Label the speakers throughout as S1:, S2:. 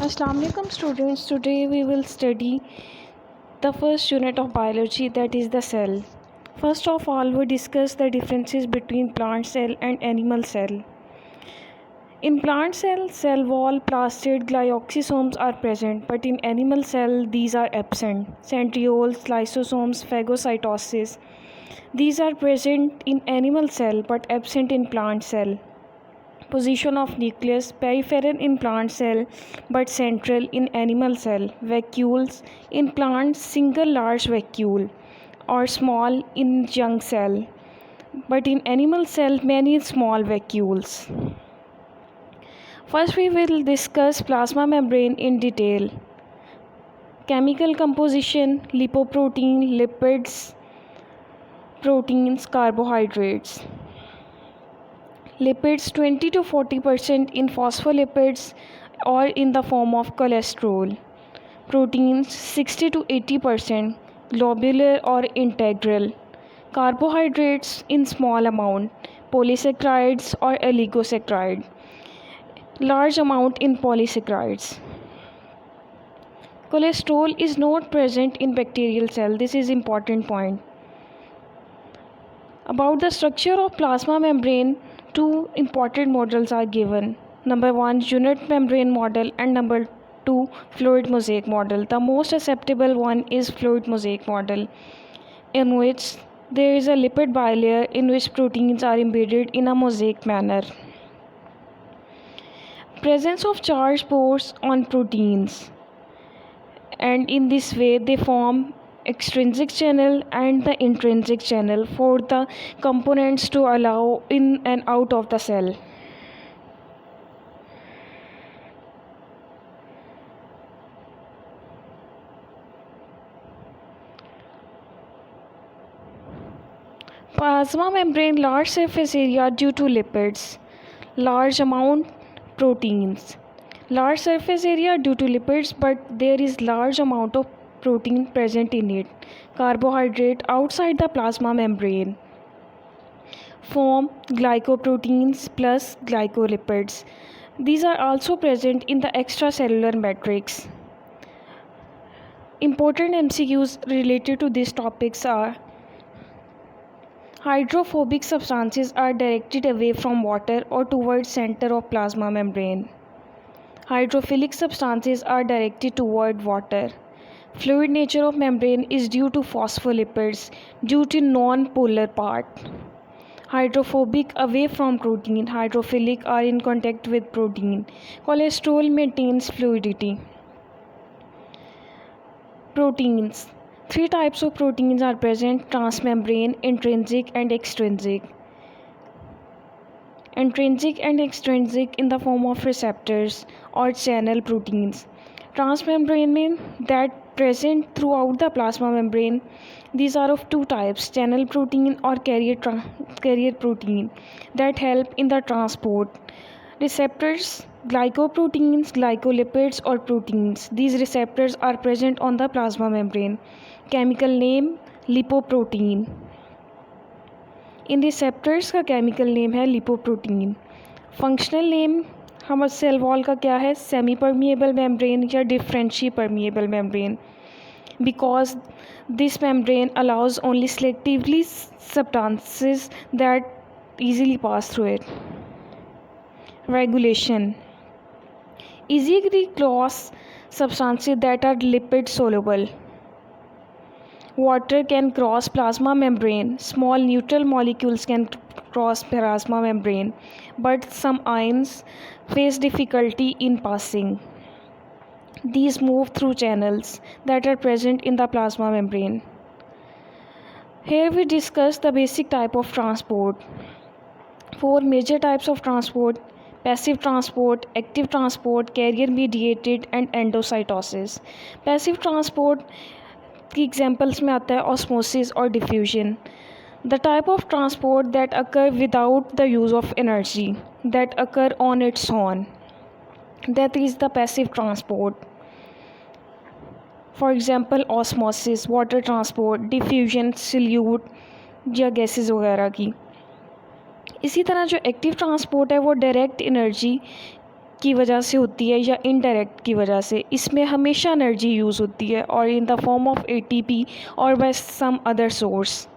S1: Assalamu alaikum students. Today we will study the first unit of biology, that is the cell. First of all, we discuss the differences between plant cell and animal cell. In plant cell, cell wall, plastid, glyoxysomes are present, but in animal cell these are absent. Centrioles, lysosomes, phagocytosis. These are present in animal cell but absent in plant cell. Position of nucleus, peripheral in plant cell but central in animal cell. Vacuoles in plant, single large vacuole or small in young cell, but in animal cell many small vacuoles. First we will discuss plasma membrane in detail. Chemical composition: lipoprotein, lipids, proteins, carbohydrates. Lipids 20 to 40% in phospholipids or in the form of cholesterol. Proteins 60 to 80% globular or integral. Carbohydrates in small amount, polysaccharides or oligosaccharide. Large amount in polysaccharides. Cholesterol is not present in bacterial cell. This is important point. About the structure of plasma membrane, two important models are given. Number 1, unit membrane model, and number 2, fluid mosaic model. The most acceptable one is fluid mosaic model, in which there is a lipid bilayer in which proteins are embedded in a mosaic manner. Presence of charged pores on proteins, and in this way they form extrinsic channel and the intrinsic channel for the components to allow in and out of the cell. Plasma membrane, large surface area due to lipids, large amount proteins. Large surface area due to lipids, but there is large amount of protein present in it. Carbohydrate outside the plasma membrane form glycoproteins plus glycolipids. These are also present in the extracellular matrix. Important MCQs related to these topics are: hydrophobic substances are directed away from water or towards center of plasma membrane. Hydrophilic substances are directed toward water. Fluid nature of membrane is due to phospholipids due to non-polar part. Hydrophobic away from protein, hydrophilic are in contact with protein. Cholesterol maintains fluidity. Proteins. 3 types of proteins are present: transmembrane, intrinsic and extrinsic. Intrinsic and extrinsic in the form of receptors or channel proteins. Transmembrane mean that present throughout the plasma membrane. These are of 2 types: channel protein or carrier protein that help in the transport. Receptors: glycoproteins, glycolipids or proteins. These receptors are present on the plasma membrane. Chemical name: lipoprotein. In receptors का chemical name है lipoprotein. Functional name हमारे cell wall का क्या है? Semi permeable membrane या differential permeable membrane, because this membrane allows only selectively substances that easily pass through it. Regulation: easily cross substances that are lipid soluble. Water can cross plasma membrane. Small neutral molecules can cross plasma membrane, but some ions face difficulty in passing. These move through channels that are present in the plasma membrane. Here we discuss the basic type of transport. 4 major types of transport: passive transport, active transport, carrier mediated and endocytosis. Passive transport की examples में आता है osmosis और diffusion. The type of transport that occur without the use of energy, that occur on its own, that is the passive transport. For example osmosis water transport, diffusion solute या gases वगैरह की. इसी तरह जो active transport है वो direct energy की वजह से होती है या इनडायरेक्ट की वजह से, इसमें हमेशा एनर्जी यूज़ होती है और in the form of ATP और by some other source.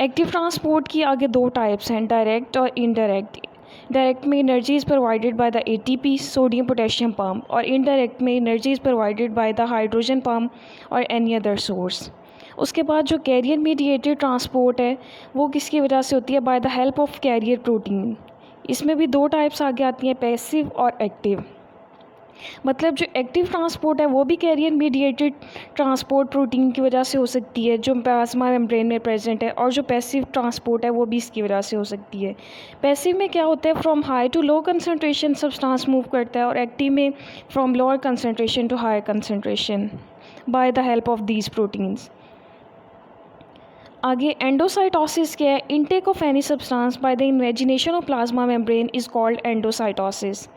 S1: Active transport की आगे दो टाइप्स हैं, डायरेक्ट और इनडायरेक्ट। डायरेक्ट में energy is provided by the ATP sodium potassium pump, और इनडायरेक्ट में energy is provided by the hydrogen pump और एनी अदर सोर्स। उसके बाद जो कैरियर मीडिएटेड ट्रांसपोर्ट है वो किसकी वजह से होती है, bye the help of carrier protein. इसमें भी दो टाइप्स आगे आती हैं, पैसिव और एक्टिव। मतलब जो एक्टिव ट्रांसपोर्ट है वो भी कैरियर मीडिएटेड ट्रांसपोर्ट प्रोटीन की वजह से हो सकती है जो प्लाज्मा मेम्ब्रेन में प्रेजेंट है, और जो पैसिव ट्रांसपोर्ट है वो भी इसकी वजह से हो सकती है। पैसिव में क्या होता है, from high to low concentration substance move करता है, और एक्टिव में from lower concentration to higher concentration by the help of these proteins. आगे एंडोसाइटोसिस क्या है, intake of any substance by the invagination of plasma membrane is called endocytosis.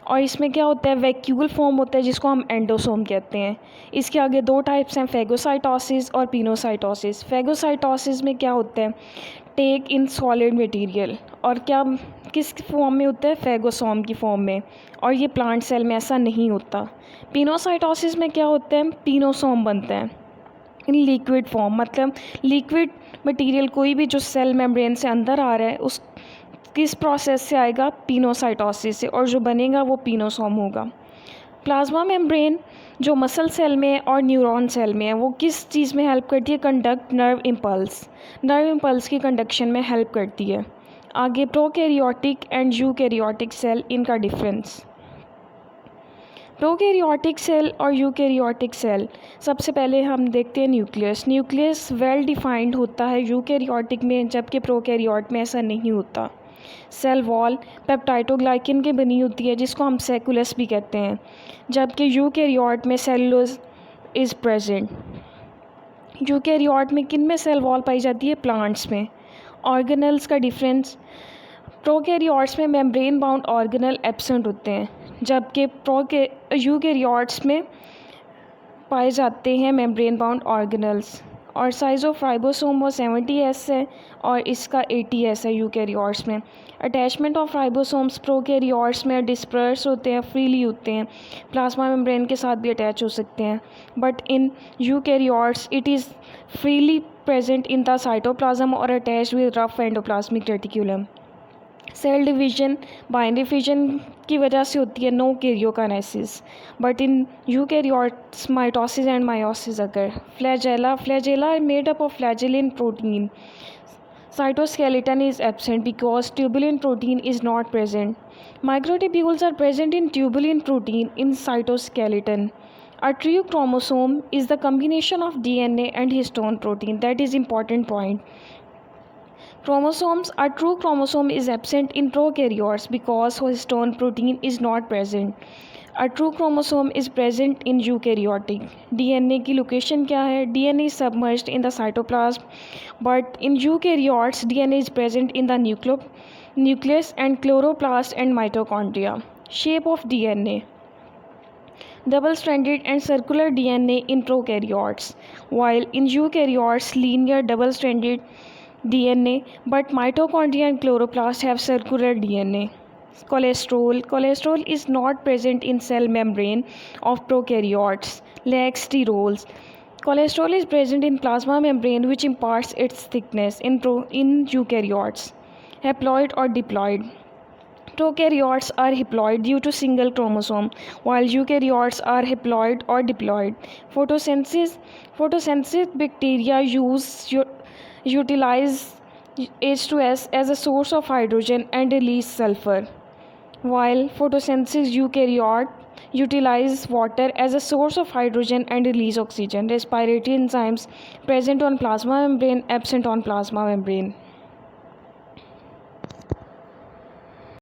S1: और इसमें क्या होता है, वैक्यूल फॉर्म होता है जिसको हम एंडोसोम कहते हैं। इसके आगे दो टाइप्स हैं, फेगोसाइटोसिस और पिनोसाइटोसिस। फेगोसाइटोसिस में क्या होता है, टेक इन सॉलिड मटेरियल, और क्या किस फॉर्म में होता है, फेगोसोम की फॉर्म में, और ये प्लांट सेल में ऐसा नहीं होता। पिनोसाइटोसिस में क्या होता है, पिनोसोम बनता है इन लिक्विड फॉर्म, मतलब लिक्विड मटेरियल कोई भी जो सेल मेम्ब्रेन से अंदर आ रहा है उस किस प्रोसेस से आएगा, पिनोसाइटोसिस से, और जो बनेगा वो पिनोसोम होगा। प्लाज्मा मेम्ब्रेन जो मसल सेल में है और न्यूरॉन सेल में है वो किस चीज़ में हेल्प करती है, कंडक्ट नर्व इम्पल्स की कंडक्शन में हेल्प करती है। आगे प्रोकैरियोटिक एंड यूकैरियोटिक सेल, इनका डिफरेंस। प्रोकैरियोटिक सेल और यूकैरियोटिक सेल, सबसे पहले हम देखते हैं न्यूक्लियस। न्यूक्लियस वेल डिफाइंड होता है यूकैरियोटिक में, जबकि प्रोकैरियोट में ऐसा नहीं होता। सेल वॉल पेप्टाइडोग्लाइकन की बनी होती है जिसको हम सेकुलस भी कहते हैं, जबकि यूकैरियोट में सेलुलोज इज़ प्रेजेंट। यूकैरियोट में किन में सेल वॉल पाई जाती है, प्लांट्स में। ऑर्गेनल्स का डिफरेंस, प्रोकैरियोट्स में मेम्ब्रेन बाउंड ऑर्गेनल एब्सेंट होते हैं, जबकि यूकैरियोट्स में पाए जाते हैं मेम्ब्रेन बाउंड ऑर्गेनल्स। और साइज़ ऑफ राइबोसोम वो 70S है और इसका 80S है यूकैरियोट्स में। अटैचमेंट ऑफ राइबोसोम्स प्रोकैरियोट्स में डिस्पर्स होते हैं, फ्रीली होते हैं, प्लाज्मा मेम्ब्रेन के साथ भी अटैच हो सकते हैं, but in eukaryotes it is freely present in the cytoplasm और attached with rough endoplasmic reticulum. Cell division binary fission की वजह से होती है, no karyokinesis, but in eukaryotes mitosis and meiosis अगर। Flagella are made up of flagellin protein. Cytoskeleton is absent because tubulin protein is not present. Microtubules are present in tubulin protein in cytoskeleton. A true chromosome is the combination of DNA and histone protein. That is important point. Chromosomes, a true chromosome is absent in prokaryotes because histone protein is not present. A true chromosome is present in eukaryotic. DNA की location क्या है, DNA is submerged in the cytoplasm, but in eukaryotes DNA is present in the nucleus and chloroplast and mitochondria. Shape of DNA: double-stranded and circular DNA in prokaryotes, while in eukaryotes linear double-stranded DNA, but mitochondria and chloroplast have circular DNA. Cholesterol is not present in cell membrane of prokaryotes, lacks sterols. Cholesterol is present in plasma membrane which imparts its thickness in eukaryotes. Haploid or diploid. Prokaryotes are haploid due to single chromosome, while eukaryotes are haploid or diploid. Photosynthesis bacteria utilize H2S as a source of hydrogen and release sulfur, while photosynthesis eukaryote utilize water as a source of hydrogen and release oxygen. Respiratory enzymes present on plasma membrane, absent on plasma membrane.